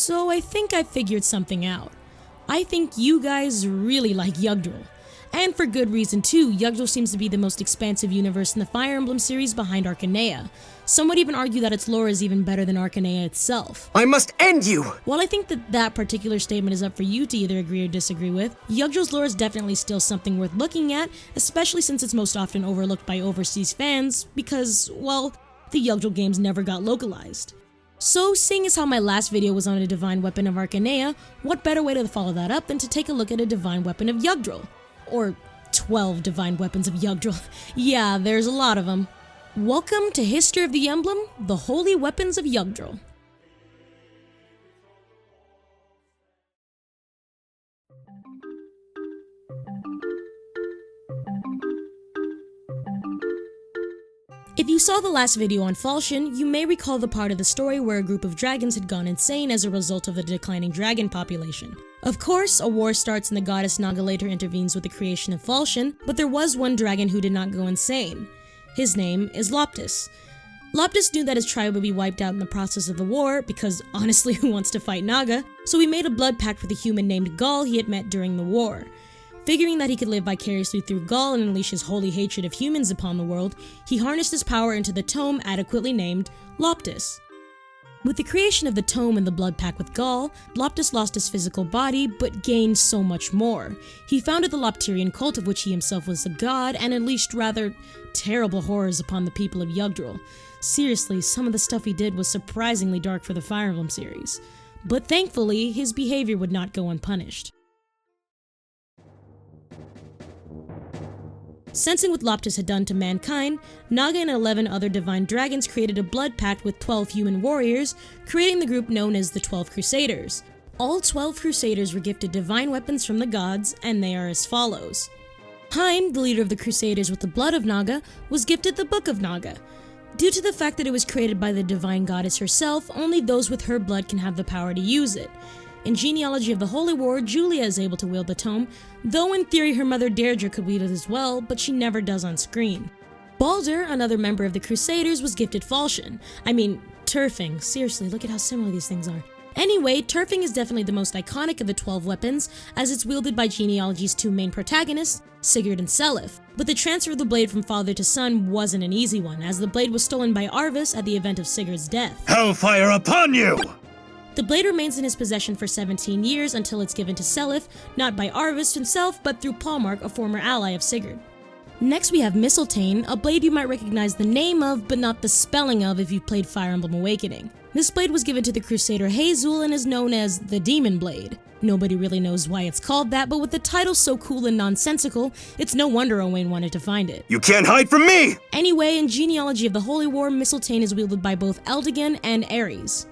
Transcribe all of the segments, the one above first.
So I think I figured something out. I think you guys really like Jugdral. And for good reason too. Jugdral seems to be the most expansive universe in the Fire Emblem series behind Arcanea. Some would even argue that its lore is even better than Arcanea itself. I must end you! While I think that particular statement is up for you to either agree or disagree with, Jugdral's lore is definitely still something worth looking at, especially since it's most often overlooked by overseas fans because, well, the Jugdral games never got localized. So, seeing as how my last video was on a divine weapon of Arcanea, what better way to follow that up than to take a look at a divine weapon of Jugdral? Or 12 divine weapons of Jugdral. Yeah, there's a lot of them. Welcome to History of the Emblem, the Holy Weapons of Jugdral. If you saw the last video on Falchion, you may recall the part of the story where a group of dragons had gone insane as a result of the declining dragon population. Of course, a war starts and the goddess Naga later intervenes with the creation of Falchion, but there was one dragon who did not go insane. His name is Loptis. Loptis knew that his tribe would be wiped out in the process of the war, because honestly, who wants to fight Naga? So he made a blood pact with a human named Gal he had met during the war. Figuring that he could live vicariously through Gal and unleash his holy hatred of humans upon the world, he harnessed his power into the tome adequately named Loptis. With the creation of the tome and the blood pact with Gal, Loptis lost his physical body, but gained so much more. He founded the Loptirian cult of which he himself was the god, and unleashed rather terrible horrors upon the people of Jugdral. Seriously, some of the stuff he did was surprisingly dark for the Fire Emblem series. But thankfully, his behavior would not go unpunished. Sensing what Loptis had done to mankind, Naga and 11 other divine dragons created a blood pact with 12 human warriors, creating the group known as the 12 Crusaders. All 12 Crusaders were gifted divine weapons from the gods, and they are as follows. Haim, the leader of the Crusaders with the blood of Naga, was gifted the Book of Naga. Due to the fact that it was created by the divine goddess herself, only those with her blood can have the power to use it. In Genealogy of the Holy War, Julia is able to wield the tome, though in theory her mother Deirdre could wield it as well, but she never does on screen. Baldur, another member of the Crusaders, was gifted Falchion. Turfing. Seriously, look at how similar these things are. Anyway, Turfing is definitely the most iconic of the 12 weapons, as it's wielded by Genealogy's two main protagonists, Sigurd and Seliph. But the transfer of the blade from father to son wasn't an easy one, as the blade was stolen by Arvis at the event of Sigurd's death. Hellfire upon you! The blade remains in his possession for 17 years until it's given to Seliph, not by Arvis himself, but through Palmark, a former ally of Sigurd. Next we have Mistletoe, a blade you might recognize the name of, but not the spelling of if you've played Fire Emblem Awakening. This blade was given to the Crusader Hazul and is known as the Demon Blade. Nobody really knows why it's called that, but with the title so cool and nonsensical, it's no wonder Owain wanted to find it. You can't hide from me! Anyway, in Genealogy of the Holy War, Mistletoe is wielded by both Eldigan and Ares.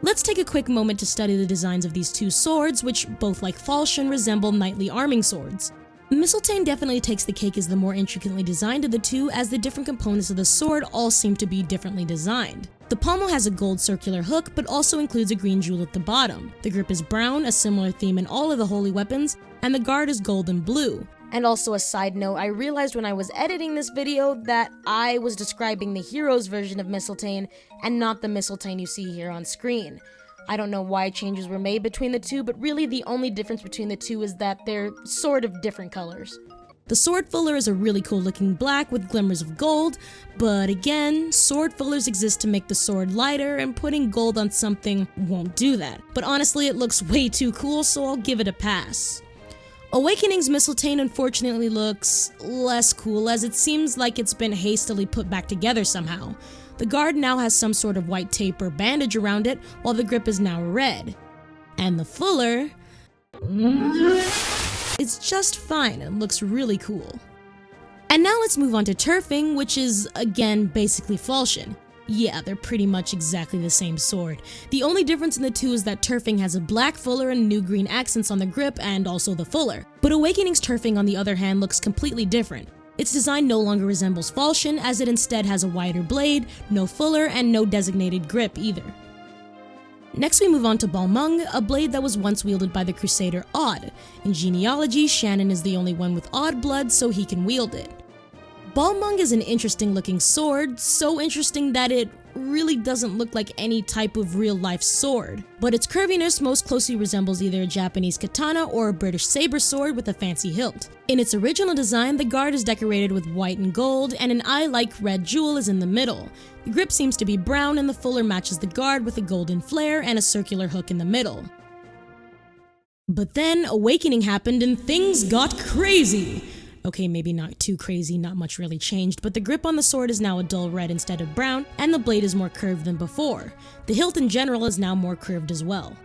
Let's take a quick moment to study the designs of these two swords, which, both like Falchion, resemble knightly arming swords. Mistletoe definitely takes the cake as the more intricately designed of the two, as the different components of the sword all seem to be differently designed. The pommel has a gold circular hook, but also includes a green jewel at the bottom. The grip is brown, a similar theme in all of the holy weapons, and the guard is gold and blue. And also a side note, I realized when I was editing this video that I was describing the hero's version of Mistletoe and not the Mistletoe you see here on screen. I don't know why changes were made between the two, but really the only difference between the two is that they're sort of different colors. The sword fuller is a really cool looking black with glimmers of gold, but again, sword fullers exist to make the sword lighter, and putting gold on something won't do that. But honestly, it looks way too cool, so I'll give it a pass. Awakening's Mistletoe unfortunately looks less cool, as it seems like it's been hastily put back together somehow. The guard now has some sort of white tape or bandage around it, while the grip is now red. And the fuller... it's just fine and looks really cool. And now let's move on to Turfing, which is, again, basically Falchion. Yeah, they're pretty much exactly the same sword. The only difference in the two is that Turfing has a black fuller and new green accents on the grip and also the fuller. But Awakening's Turfing, on the other hand, looks completely different. Its design no longer resembles Falchion, as it instead has a wider blade, no fuller, and no designated grip either. Next we move on to Bal Monk, a blade that was once wielded by the Crusader Odd. In Genealogy, Shannon is the only one with Odd blood, so he can wield it. Bal Monk is an interesting looking sword, so interesting that it really doesn't look like any type of real-life sword, but its curviness most closely resembles either a Japanese katana or a British saber sword with a fancy hilt. In its original design, the guard is decorated with white and gold, and an eye-like red jewel is in the middle. The grip seems to be brown, and the fuller matches the guard with a golden flare and a circular hook in the middle. But then, Awakening happened and things got crazy! Okay, maybe not too crazy, not much really changed, but the grip on the sword is now a dull red instead of brown, and the blade is more curved than before. The hilt in general is now more curved as well.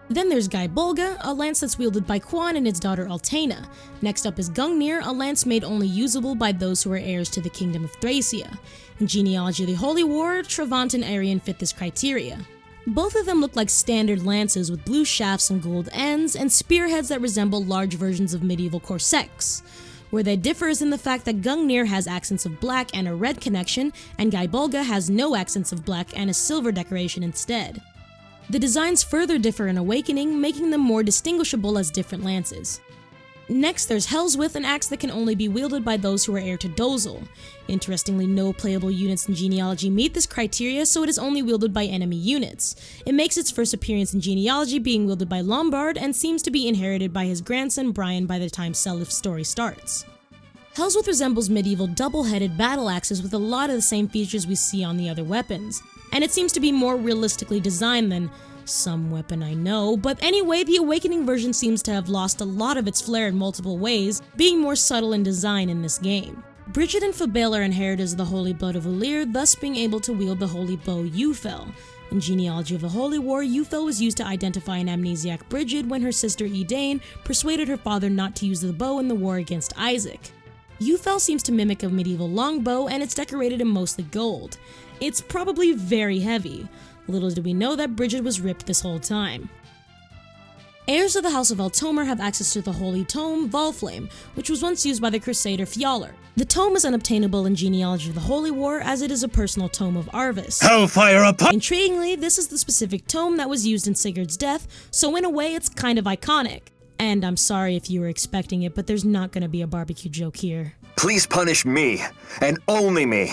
Then there's Gaibolga, a lance that's wielded by Quan and his daughter Altena. Next up is Gungnir, a lance made only usable by those who are heirs to the Kingdom of Thracia. In Genealogy of the Holy War, Travant and Arian fit this criteria. Both of them look like standard lances with blue shafts and gold ends, and spearheads that resemble large versions of medieval corsairs. Where they differ is in the fact that Gungnir has accents of black and a red connection, and Gaibolga has no accents of black and a silver decoration instead. The designs further differ in Awakening, making them more distinguishable as different lances. Next, there's Hellswith, an axe that can only be wielded by those who are heir to Dozil. Interestingly, no playable units in Genealogy meet this criteria, so it is only wielded by enemy units. It makes its first appearance in Genealogy being wielded by Lombard, and seems to be inherited by his grandson Brian by the time Selif's story starts. Hellswith resembles medieval double-headed battle axes with a lot of the same features we see on the other weapons, and it seems to be more realistically designed than some weapon I know, but anyway, the Awakening version seems to have lost a lot of its flair in multiple ways, being more subtle in design in this game. Bridget and Fabale are inheritors of the Holy Blood of Valir, thus being able to wield the Holy Bow Eufel. In Genealogy of the Holy War, Eufel was used to identify an amnesiac Bridget when her sister Edain persuaded her father not to use the bow in the war against Isaac. Eufel seems to mimic a medieval longbow, and it's decorated in mostly gold. It's probably very heavy. Little did we know that Bridget was ripped this whole time. Heirs of the House of Altomer have access to the Holy Tome, Volflame, which was once used by the Crusader Fjalar. The tome is unobtainable in Genealogy of the Holy War, as it is a personal tome of Arvis. Hellfire upon— Intriguingly, this is the specific tome that was used in Sigurd's death, so in a way it's kind of iconic. And I'm sorry if you were expecting it, but there's not gonna be a barbecue joke here. Please punish me, and only me.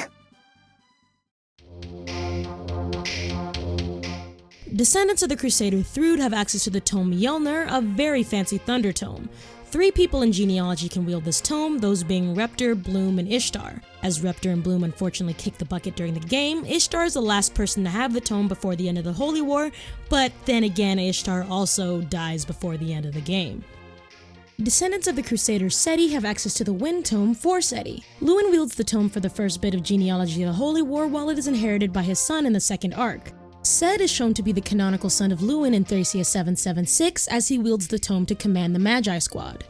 Descendants of the Crusader Thrud have access to the Tome Mjolnir, a very fancy thunder tome. 3 people in Genealogy can wield this tome, those being Reptor, Bloom, and Ishtar. As Reptor and Bloom unfortunately kicked the bucket during the game, Ishtar is the last person to have the tome before the end of the Holy War, but then again Ishtar also dies before the end of the game. Descendants of the Crusader Seti have access to the Wind Tome for Seti. Luwin wields the tome for the first bit of Genealogy of the Holy War, while it is inherited by his son in the second arc. Sed is shown to be the canonical son of Luwin in Thracia 776, as he wields the tome to command the Magi Squad.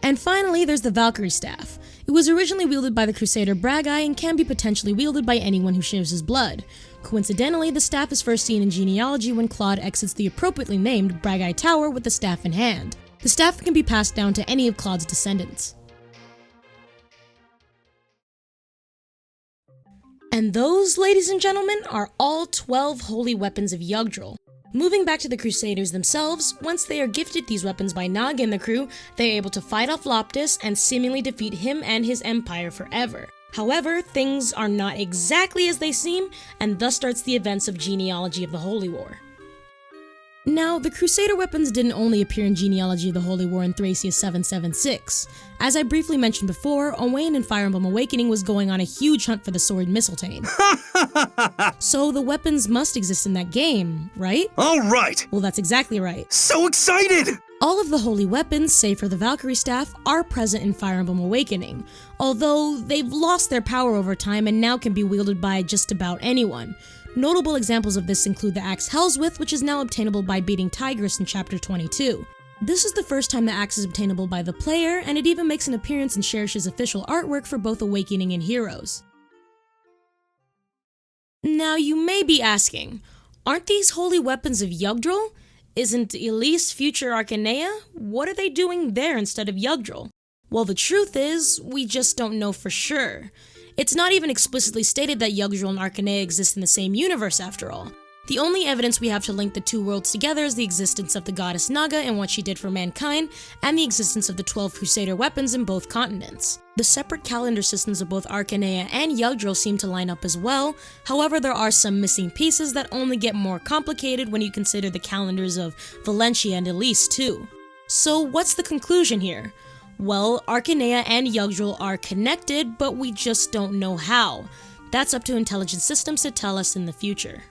And finally, there's the Valkyrie Staff. It was originally wielded by the Crusader Bragi and can be potentially wielded by anyone who shares his blood. Coincidentally, the staff is first seen in Genealogy when Claude exits the appropriately named Bragi Tower with the staff in hand. The staff can be passed down to any of Claude's descendants. And those, ladies and gentlemen, are all 12 Holy Weapons of Jugdral. Moving back to the Crusaders themselves, once they are gifted these weapons by Nog and the crew, they are able to fight off Loptis and seemingly defeat him and his empire forever. However, things are not exactly as they seem, and thus starts the events of Genealogy of the Holy War. Now, the Crusader weapons didn't only appear in Genealogy of the Holy War in Thracia 776. As I briefly mentioned before, Owain in Fire Emblem Awakening was going on a huge hunt for the sword Mistletoe. So the weapons must exist in that game, right? All right! Well, that's exactly right. So excited! All of the holy weapons, save for the Valkyrie Staff, are present in Fire Emblem Awakening, although they've lost their power over time and now can be wielded by just about anyone. Notable examples of this include the axe Hellswith, which is now obtainable by beating Tigris in Chapter 22. This is the first time the axe is obtainable by the player, and it even makes an appearance in Cherish's official artwork for both Awakening and Heroes. Now you may be asking, aren't these holy weapons of Jugdral? Isn't Elise future Arcanea? What are they doing there instead of Jugdral? Well, the truth is, we just don't know for sure. It's not even explicitly stated that Jugdral and Arcanea exist in the same universe after all. The only evidence we have to link the two worlds together is the existence of the goddess Naga and what she did for mankind, and the existence of the 12 Crusader weapons in both continents. The separate calendar systems of both Arcanea and Jugdral seem to line up as well, however there are some missing pieces that only get more complicated when you consider the calendars of Valentia and Elise too. So what's the conclusion here? Well, Arcanea and Jugdral are connected, but we just don't know how. That's up to intelligent systems to tell us in the future.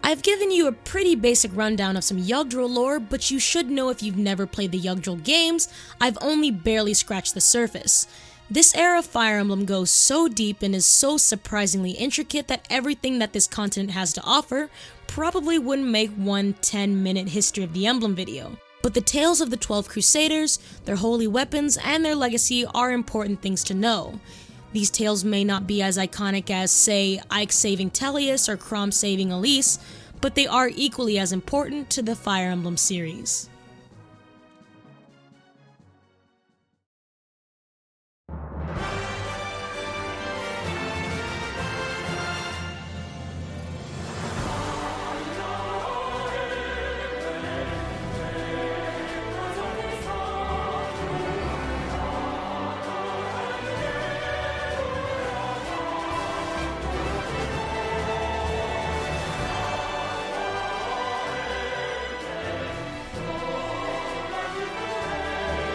I've given you a pretty basic rundown of some Jugdral lore, but you should know if you've never played the Jugdral games, I've only barely scratched the surface. This era of Fire Emblem goes so deep and is so surprisingly intricate that everything that this continent has to offer probably wouldn't make one 10-minute history of the Emblem video. But the tales of the 12 Crusaders, their holy weapons, and their legacy are important things to know. These tales may not be as iconic as, say, Ike saving Tellius or Chrom saving Elise, but they are equally as important to the Fire Emblem series.